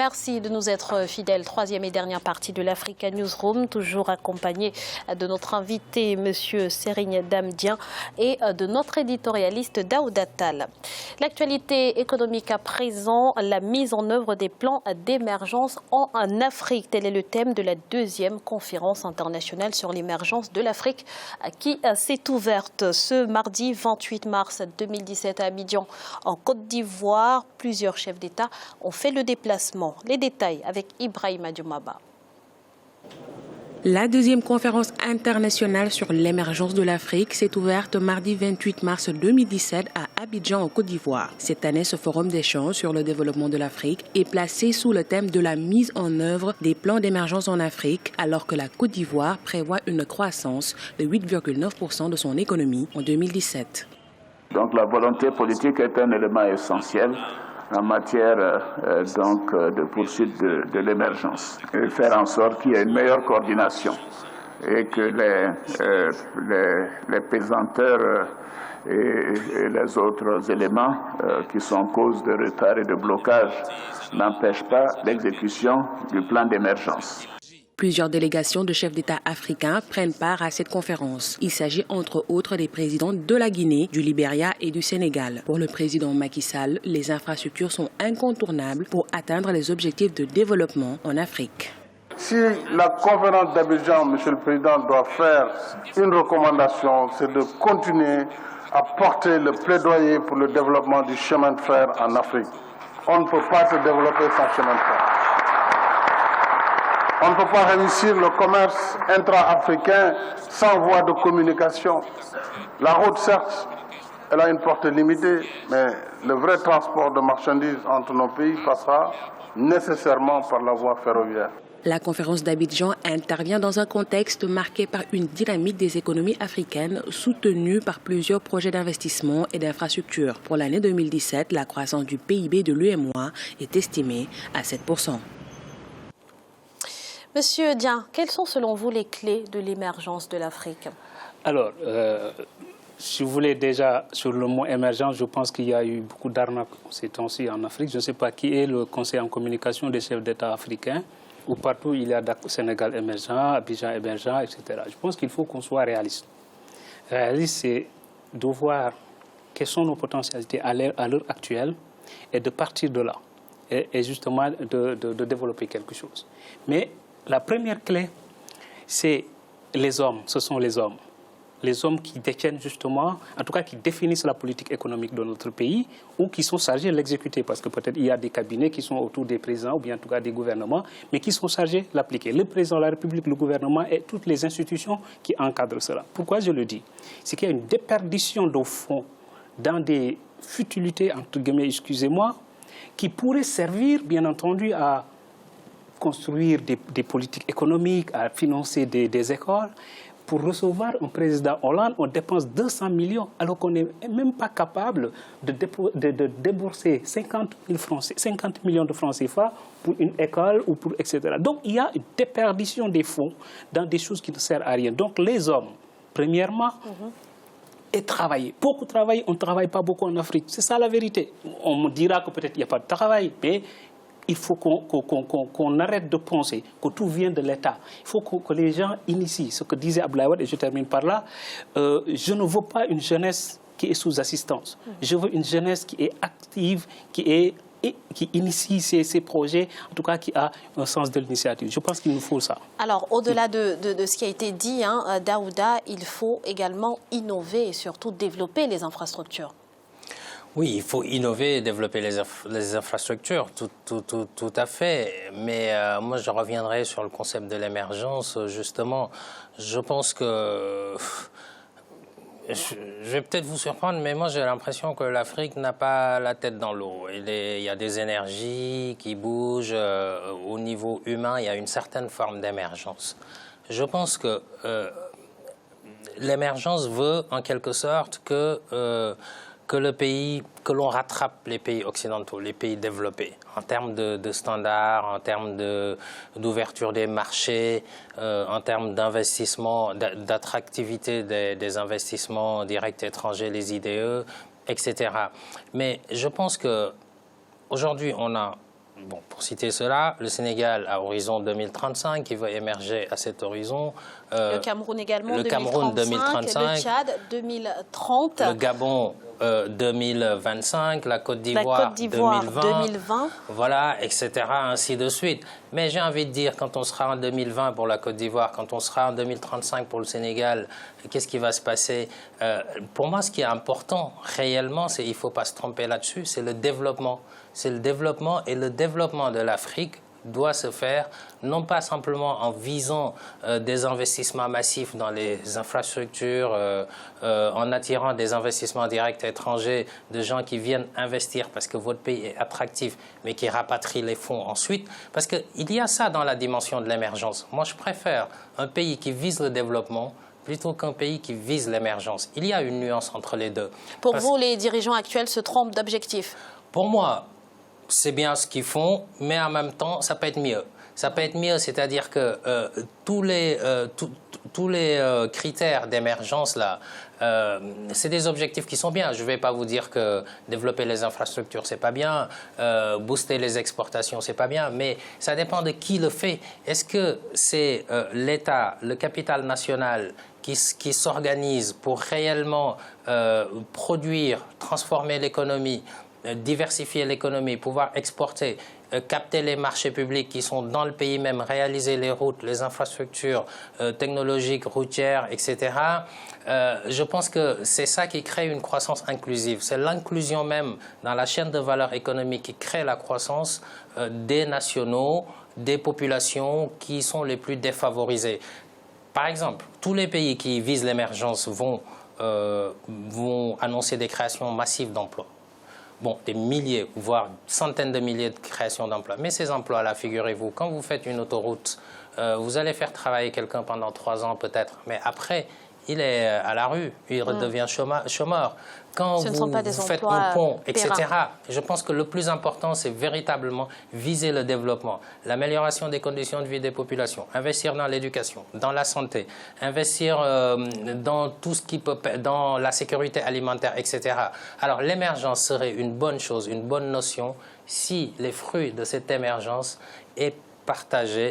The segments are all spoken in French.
Merci de nous être fidèles. Troisième et dernière partie de l'Africa Newsroom, toujours accompagné de notre invité, M. Serigne Damdien, et de notre éditorialiste Daouda Tall. L'actualité économique à présent, la mise en œuvre des plans d'émergence en Afrique. Tel est le thème de la deuxième conférence internationale sur l'émergence de l'Afrique qui s'est ouverte ce mardi 28 mars 2017 à Abidjan, en Côte d'Ivoire. Plusieurs chefs d'État ont fait le déplacement. Les détails avec Ibrahima Dioumaba. La deuxième conférence internationale sur l'émergence de l'Afrique s'est ouverte mardi 28 mars 2017 à Abidjan, en Côte d'Ivoire. Cette année, ce forum d'échange sur le développement de l'Afrique est placé sous le thème de la mise en œuvre des plans d'émergence en Afrique, alors que la Côte d'Ivoire prévoit une croissance de 8,9% de son économie en 2017. Donc la volonté politique est un élément essentiel en matière de poursuite de l'émergence, et faire en sorte qu'il y ait une meilleure coordination et que les pesanteurs et les autres éléments qui sont cause de retard et de blocage n'empêchent pas l'exécution du plan d'émergence. Plusieurs délégations de chefs d'État africains prennent part à cette conférence. Il s'agit entre autres des présidents de la Guinée, du Libéria et du Sénégal. Pour le président Macky Sall, les infrastructures sont incontournables pour atteindre les objectifs de développement en Afrique. Si la conférence d'Abidjan, Monsieur le Président, doit faire une recommandation, c'est de continuer à porter le plaidoyer pour le développement du chemin de fer en Afrique. On ne peut pas se développer sans chemin de fer. On ne peut pas réussir le commerce intra-africain sans voie de communication. La route, certes, elle a une portée limitée, mais le vrai transport de marchandises entre nos pays passera nécessairement par la voie ferroviaire. La conférence d'Abidjan intervient dans un contexte marqué par une dynamique des économies africaines soutenue par plusieurs projets d'investissement et d'infrastructures. Pour l'année 2017, la croissance du PIB de l'UEMOA est estimée à 7%. Monsieur Dien, quelles sont selon vous les clés de l'émergence de l'Afrique? Alors, si vous voulez déjà, sur le mot émergence, je pense qu'il y a eu beaucoup d'arnaques ces temps-ci en Afrique. Je ne sais pas qui est le conseil en communication des chefs d'État africains, où partout il y a Sénégal émergent, Abidjan émergent, etc. Je pense qu'il faut qu'on soit réaliste. Réaliste, c'est de voir quelles sont nos potentialités à l'heure actuelle et de partir de là. Et justement de développer quelque chose. Mais la première clé, c'est les hommes, ce sont les hommes. Les hommes qui détiennent justement, en tout cas qui définissent la politique économique de notre pays ou qui sont chargés de l'exécuter. Parce que peut-être il y a des cabinets qui sont autour des présidents ou bien en tout cas des gouvernements, mais qui sont chargés de l'appliquer. Le président de la République, le gouvernement et toutes les institutions qui encadrent cela. Pourquoi je le dis? C'est qu'il y a une déperdition de fonds dans des futilités, entre guillemets, excusez-moi, qui pourraient servir, bien entendu, à construire des politiques économiques, à financer des écoles. Pour recevoir un président Hollande, on dépense 200 millions, alors qu'on n'est même pas capable de débourser 50 millions de francs CFA pour une école, ou pour, etc. Donc, il y a une déperdition des fonds dans des choses qui ne servent à rien. Donc, les hommes, premièrement, et travailler. Beaucoup travaillent, on ne travaille pas beaucoup en Afrique. C'est ça la vérité. On me dira que peut-être il n'y a pas de travail, mais il faut qu'on arrête de penser que tout vient de l'État. Il faut que les gens initient. Ce que disait Abdoulaye Wade, et je termine par là, je ne veux pas une jeunesse qui est sous assistance. Je veux une jeunesse qui est active, qui initie ces projets, en tout cas qui a un sens de l'initiative. Je pense qu'il nous faut ça. Alors, au-delà de ce qui a été dit, Daouda, il faut également innover et surtout développer les infrastructures. Oui, il faut innover et développer les infrastructures, tout à fait. Mais moi, je reviendrai sur le concept de l'émergence, justement. Je pense que... Je vais peut-être vous surprendre, mais moi j'ai l'impression que l'Afrique n'a pas la tête dans l'eau. Il y a des énergies qui bougent. Au niveau humain, il y a une certaine forme d'émergence. Je pense que l'émergence veut, en quelque sorte, que l'on rattrape les pays occidentaux, les pays développés, en termes de standards, en termes d'ouverture des marchés, en termes d'investissement, d'attractivité des investissements directs étrangers, les IDE, etc. Mais je pense qu'aujourd'hui, on a Bon, pour citer cela, le Sénégal à horizon 2035 qui va émerger à cet horizon. Le Cameroun également, le 2035, Cameroun 2035, le Tchad 2030. Le Gabon 2025, la Côte d'Ivoire 2020, voilà, etc., ainsi de suite. Mais j'ai envie de dire, quand on sera en 2020 pour la Côte d'Ivoire, quand on sera en 2035 pour le Sénégal, qu'est-ce qui va se passer? Pour moi, ce qui est important réellement, il ne faut pas se tromper là-dessus, c'est le développement. C'est le développement, et le développement de l'Afrique doit se faire non pas simplement en visant des investissements massifs dans les infrastructures, en attirant des investissements directs étrangers de gens qui viennent investir parce que votre pays est attractif, mais qui rapatrient les fonds ensuite. Parce qu'il y a ça dans la dimension de l'émergence. Moi, je préfère un pays qui vise le développement plutôt qu'un pays qui vise l'émergence. Il y a une nuance entre les deux. Pour vous, les dirigeants actuels se trompent d'objectif? Pour moi, c'est bien ce qu'ils font, mais en même temps, ça peut être mieux. Ça peut être mieux, c'est-à-dire que tous les critères d'émergence, là, c'est des objectifs qui sont bien. Je ne vais pas vous dire que développer les infrastructures, c'est pas bien, booster les exportations, c'est pas bien, mais ça dépend de qui le fait. Est-ce que c'est l'État, le capital national qui s'organise pour réellement produire, transformer l'économie, diversifier l'économie, pouvoir exporter, capter les marchés publics qui sont dans le pays même, réaliser les routes, les infrastructures technologiques, routières, etc. Je pense que c'est ça qui crée une croissance inclusive. C'est l'inclusion même dans la chaîne de valeur économique qui crée la croissance des nationaux, des populations qui sont les plus défavorisées. Par exemple, tous les pays qui visent l'émergence vont annoncer des créations massives d'emplois. Bon, des milliers, voire centaines de milliers de créations d'emplois. Mais ces emplois-là, figurez-vous, quand vous faites une autoroute, vous allez faire travailler quelqu'un pendant 3 ans peut-être, mais après, il est à la rue, il redevient chômeur. Quand vous faites un pont, etc., je pense que le plus important, c'est véritablement viser le développement, l'amélioration des conditions de vie des populations, investir dans l'éducation, dans la santé, investir dans tout ce qui peut, dans la sécurité alimentaire, etc. Alors l'émergence serait une bonne chose, une bonne notion, si les fruits de cette émergence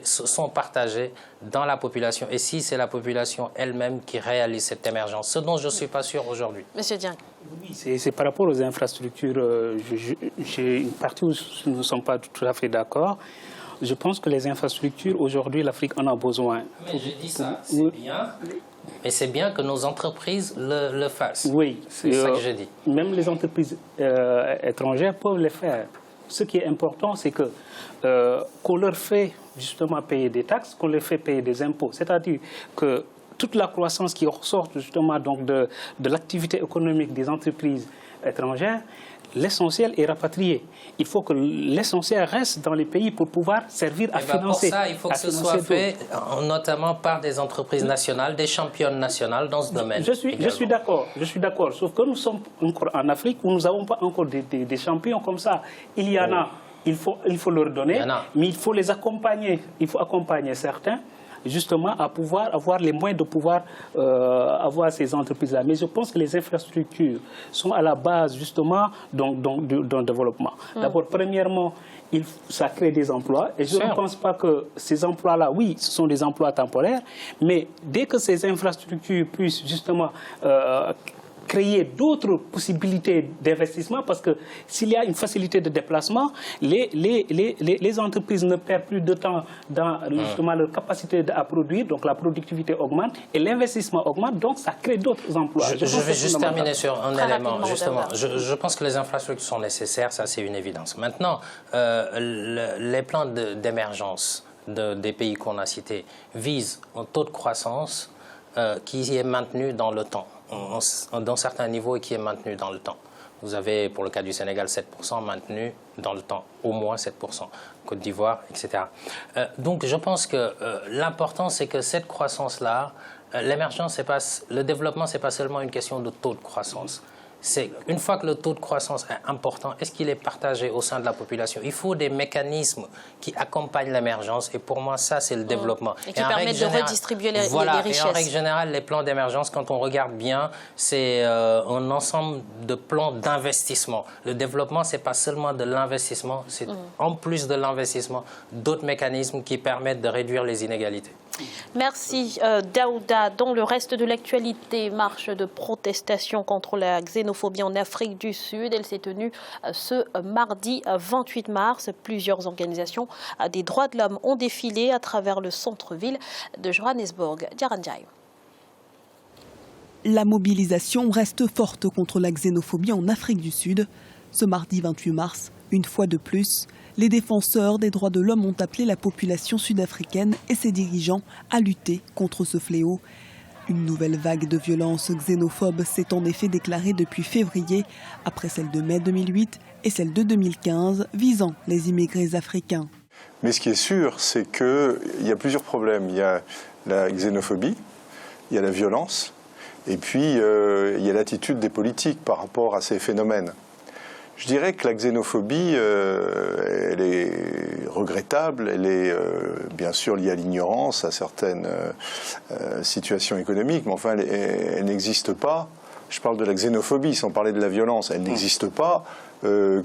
sont partagés dans la population et si c'est la population elle-même qui réalise cette émergence, ce dont je ne suis pas sûr aujourd'hui. Monsieur Dieng. Oui, c'est par rapport aux infrastructures, j'ai une partie où nous ne sommes pas tout à fait d'accord. Je pense que les infrastructures, aujourd'hui, l'Afrique en a besoin. Mais je dis ça, c'est bien, mais c'est bien que nos entreprises le fassent. Oui, c'est ça que je dis. Même les entreprises étrangères peuvent le faire. Ce qui est important, c'est que qu'on leur fait justement payer des taxes, qu'on leur fait payer des impôts. C'est-à-dire que toute la croissance qui ressort justement donc de l'activité économique des entreprises étrangères, l'essentiel est rapatrié. Il faut que l'essentiel reste dans les pays pour pouvoir servir à financer. Pour ça, il faut que ce soit fait notamment par des entreprises nationales, des championnes nationales dans ce domaine. Je suis d'accord. Sauf que nous sommes encore en Afrique où nous n'avons pas encore des champions comme ça. Il y en a, il faut leur donner, mais il faut les accompagner. Il faut accompagner certains, justement, à pouvoir avoir les moyens de pouvoir avoir ces entreprises-là. Mais je pense que les infrastructures sont à la base, justement, d'un développement. D'abord, premièrement, ça crée des emplois. Et je ne pense pas que ces emplois-là, oui, ce sont des emplois temporaires, mais dès que ces infrastructures puissent, justement, créer d'autres possibilités d'investissement, parce que s'il y a une facilité de déplacement, les entreprises ne perdent plus de temps dans justement leur capacité à produire, donc la productivité augmente et l'investissement augmente, donc ça crée d'autres emplois. Je vais juste terminer sur un élément, justement. Je pense que les infrastructures sont nécessaires, ça c'est une évidence. Maintenant, les plans d'émergence des pays qu'on a cités visent un taux de croissance qui est maintenu dans le temps, dans certains niveaux et qui est maintenu dans le temps. Vous avez, pour le cas du Sénégal, 7% maintenu dans le temps, au moins 7%, Côte d'Ivoire, etc. Donc je pense que l'important, c'est que cette croissance-là, l'émergence, le développement, ce n'est pas seulement une question de taux de croissance. c'est une fois que le taux de croissance est important, est-ce qu'il est partagé au sein de la population? Il faut des mécanismes qui accompagnent l'émergence et pour moi, ça, c'est le développement. Et qui permettent de redistribuer les richesses. Et en règle générale, les plans d'émergence, quand on regarde bien, c'est un ensemble de plans d'investissement. Le développement, ce n'est pas seulement de l'investissement, c'est en plus de l'investissement, d'autres mécanismes qui permettent de réduire les inégalités. Merci Daouda. Dans le reste de l'actualité, marche de protestation contre la xénophobie en Afrique du Sud. Elle s'est tenue ce mardi 28 mars. Plusieurs organisations des droits de l'homme ont défilé à travers le centre-ville de Johannesburg. Djaranjai. La mobilisation reste forte contre la xénophobie en Afrique du Sud. Ce mardi 28 mars, une fois de plus, les défenseurs des droits de l'homme ont appelé la population sud-africaine et ses dirigeants à lutter contre ce fléau. Une nouvelle vague de violence xénophobe s'est en effet déclarée depuis février, après celle de mai 2008 et celle de 2015 visant les immigrés africains. Mais ce qui est sûr, c'est qu'il y a plusieurs problèmes. Il y a la xénophobie, il y a la violence, et puis il y a l'attitude des politiques par rapport à ces phénomènes. Je dirais que la xénophobie, elle est regrettable, elle est bien sûr liée à l'ignorance, à certaines situations économiques, mais enfin elle n'existe pas. Je parle de la xénophobie sans parler de la violence, elle n'existe pas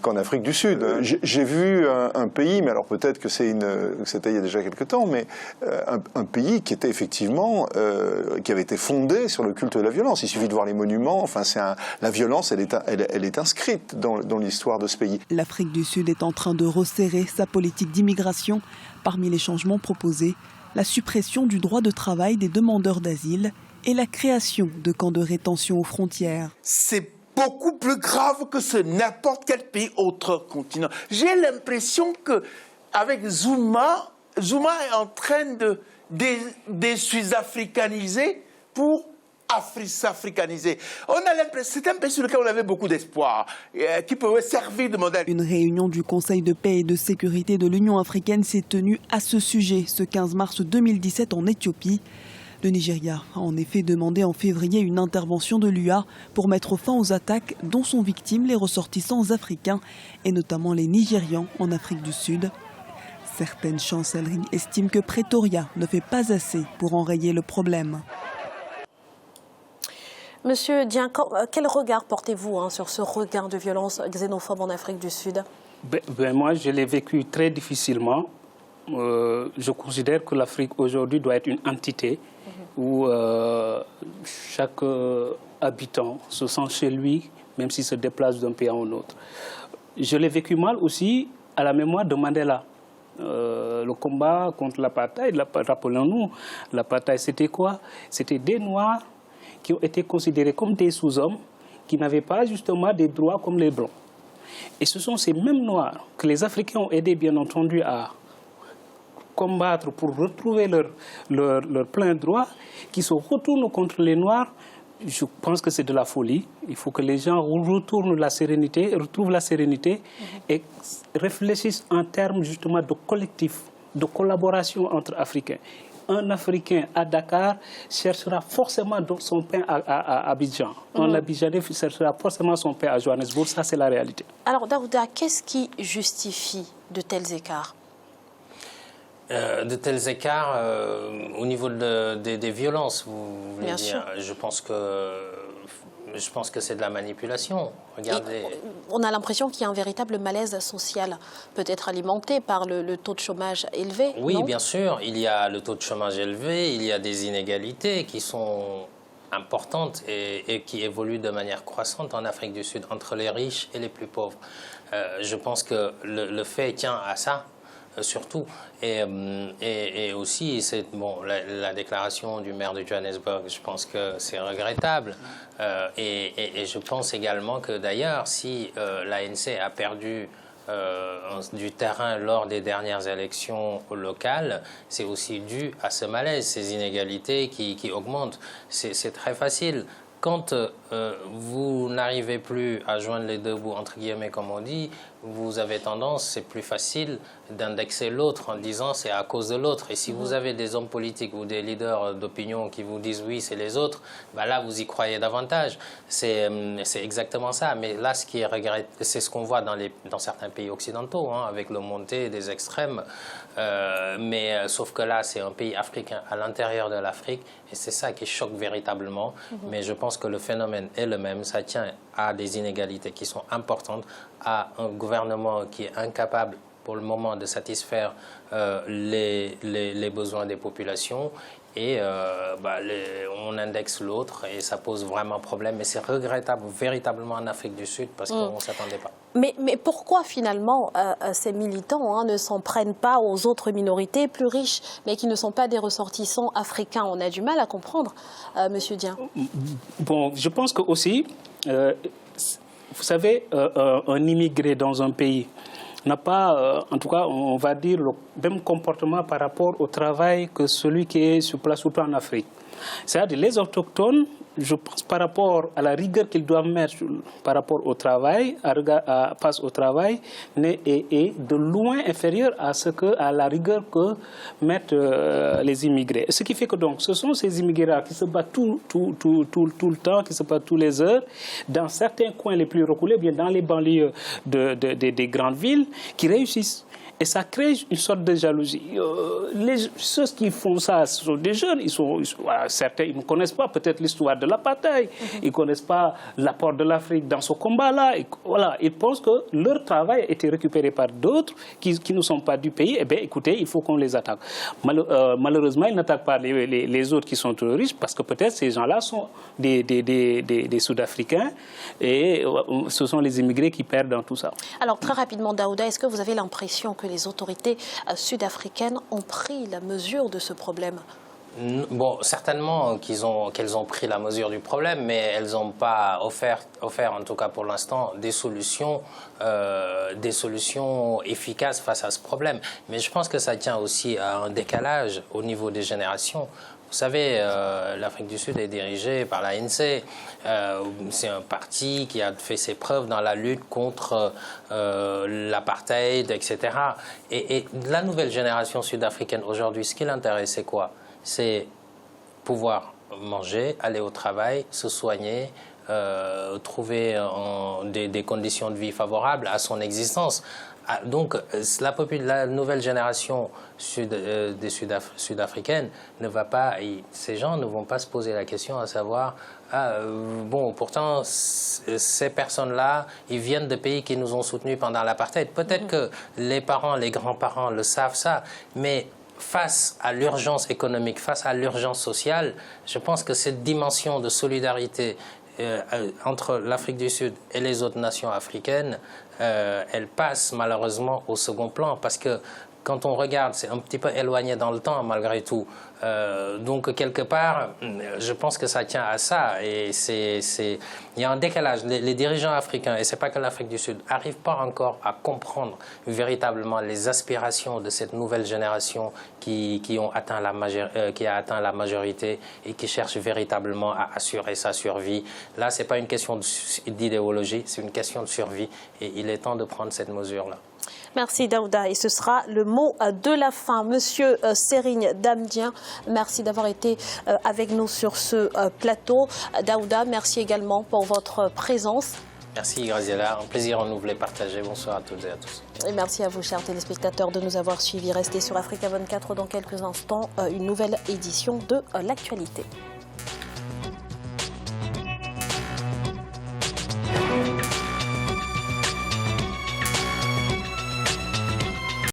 qu'en Afrique du Sud. J'ai vu un pays, mais alors peut-être que c'était il y a déjà quelque temps, mais un pays qui était effectivement, qui avait été fondé sur le culte de la violence. Il suffit de voir les monuments, enfin la violence, elle est inscrite dans l'histoire de ce pays. L'Afrique du Sud est en train de resserrer sa politique d'immigration. Parmi les changements proposés, la suppression du droit de travail des demandeurs d'asile et la création de camps de rétention aux frontières. C'est beaucoup plus grave que ce n'importe quel pays autre continent. J'ai l'impression qu'avec Zuma est en train de sud-africaniser pour s'africaniser. C'est un pays sur lequel on avait beaucoup d'espoir, qui pouvait servir de modèle. Une réunion du Conseil de paix et de sécurité de l'Union africaine s'est tenue à ce sujet ce 15 mars 2017 en Éthiopie. Le Nigeria a en effet demandé en février une intervention de l'UA pour mettre fin aux attaques dont sont victimes les ressortissants africains et notamment les Nigérians en Afrique du Sud. Certaines chancelleries estiment que Pretoria ne fait pas assez pour enrayer le problème. Monsieur Dieng, quel regard portez-vous sur ce regain de violence xénophobe en Afrique du Sud? Moi, je l'ai vécu très difficilement. Je considère que l'Afrique aujourd'hui doit être une entité où chaque habitant se sent chez lui, même s'il se déplace d'un pays à un autre. Je l'ai vécu mal aussi à la mémoire de Mandela. Le combat contre l'apartheid, rappelons-nous, l'apartheid c'était quoi? C'était des Noirs qui ont été considérés comme des sous-hommes, qui n'avaient pas justement des droits comme les Blancs. Et ce sont ces mêmes Noirs que les Africains ont aidé bien entendu à combattre pour retrouver leur plein droit, qui se retournent contre les Noirs. Je pense que c'est de la folie. Il faut que les gens retrouvent la sérénité et réfléchissent en termes justement de collectif, de collaboration entre Africains. Un Africain à Dakar cherchera forcément son pain à Abidjan. Un Abidjanais cherchera forcément son pain à Johannesburg. Ça, c'est la réalité. Alors, Daouda, qu'est-ce qui justifie de tels écarts? De tels écarts au niveau des violences, vous voulez Bien dire. sûr. Je pense que c'est de la manipulation. Regardez. On a l'impression qu'il y a un véritable malaise social, peut-être alimenté par le taux de chômage élevé. Oui, non? bien sûr. Il y a le taux de chômage élevé, il y a des inégalités qui sont importantes et qui évoluent de manière croissante en Afrique du Sud entre les riches et les plus pauvres. Je pense que le fait tient à ça. Surtout, et aussi la déclaration du maire de Johannesburg, je pense que c'est regrettable, et je pense également que d'ailleurs si l'ANC a perdu du terrain lors des dernières élections locales, c'est aussi dû à ce malaise, ces inégalités qui augmentent. C'est très facile. Quand vous n'arrivez plus à joindre les deux bouts, entre guillemets, comme on dit, vous avez tendance, c'est plus facile d'indexer l'autre en disant c'est à cause de l'autre. Et si vous avez des hommes politiques ou des leaders d'opinion qui vous disent oui, c'est les autres, ben là, vous y croyez davantage. C'est exactement ça. Mais là, ce qui est regretté, c'est ce qu'on voit dans certains pays occidentaux, hein, avec la montée des extrêmes. Sauf que là, c'est un pays africain à l'intérieur de l'Afrique. Et c'est ça qui choque véritablement. Mais je pense que le phénomène est le même. Ça tient à des inégalités qui sont importantes, à un gouvernement qui est incapable pour le moment de satisfaire les besoins des populations. Et on indexe l'autre et ça pose vraiment problème. Et c'est regrettable véritablement en Afrique du Sud parce qu'on ne s'attendait pas. Mais pourquoi finalement ces militants ne s'en prennent pas aux autres minorités plus riches, mais qui ne sont pas des ressortissants africains? On a du mal à comprendre, Monsieur Dieng. Bon, je pense que aussi, vous savez, un immigré dans un pays n'a pas, en tout cas, on va dire, le même comportement par rapport au travail que celui qui est sur place, surtout en Afrique. C'est-à-dire les autochtones, je pense, par rapport à la rigueur qu'ils doivent mettre par rapport au travail, face au travail, est de loin inférieure à la rigueur que mettent les immigrés. Ce qui fait que donc, ce sont ces immigrés-là qui se battent tout le temps, qui se battent toutes les heures, dans certains coins les plus reculés, bien dans les banlieues des grandes villes, qui réussissent. Et ça crée une sorte de jalousie. Ceux qui font ça, ce sont des jeunes. Certains ils ne connaissent pas peut-être l'histoire de l'apartheid. Ils ne connaissent pas l'apport de l'Afrique dans ce combat-là. Voilà, ils pensent que leur travail a été récupéré par d'autres qui ne sont pas du pays. Eh bien, écoutez, il faut qu'on les attaque. Malheureusement, ils n'attaquent pas les autres qui sont trop riches parce que peut-être ces gens-là sont des Sud-Africains et ce sont les immigrés qui perdent dans tout ça. Alors, très rapidement, Daouda, est-ce que vous avez l'impression que les autorités sud-africaines ont pris la mesure de ce problème? Bon, certainement qu'elles ont pris la mesure du problème, mais elles n'ont pas offert, en tout cas pour l'instant, des solutions efficaces face à ce problème. Mais je pense que ça tient aussi à un décalage au niveau des générations. Vous savez, l'Afrique du Sud est dirigée par l'ANC. C'est un parti qui a fait ses preuves dans la lutte contre l'apartheid, etc. Et la nouvelle génération sud-africaine aujourd'hui, ce qui l'intéresse, c'est quoi? C'est pouvoir manger, aller au travail, se soigner, trouver des conditions de vie favorables à son existence. Donc, la nouvelle génération sud-africaine ne va pas, ces gens ne vont pas se poser la question à savoir, bon, pourtant, ces personnes-là, ils viennent de pays qui nous ont soutenus pendant l'apartheid. Peut-être que les parents, les grands-parents le savent ça, mais face à l'urgence économique, face à l'urgence sociale, je pense que cette dimension de solidarité entre l'Afrique du Sud et les autres nations africaines, elle passe malheureusement au second plan parce que quand on regarde, c'est un petit peu éloigné dans le temps malgré tout. Donc quelque part, je pense que ça tient à ça. Et il y a un décalage. Les dirigeants africains, et ce n'est pas que l'Afrique du Sud, n'arrivent pas encore à comprendre véritablement les aspirations de cette nouvelle génération qui a atteint la majorité et qui cherche véritablement à assurer sa survie. Là, ce n'est pas une question d'idéologie, c'est une question de survie. Et il est temps de prendre cette mesure-là. Merci Daouda. Et ce sera le mot de la fin. Monsieur Serigne Dame Dieng, merci d'avoir été avec nous sur ce plateau. Daouda, merci également pour votre présence. Merci Graziella, un plaisir renouvelé partagé. Bonsoir à toutes et à tous. Et merci à vous, chers téléspectateurs, de nous avoir suivis. Restez sur Africa 24 dans quelques instants, une nouvelle édition de l'actualité.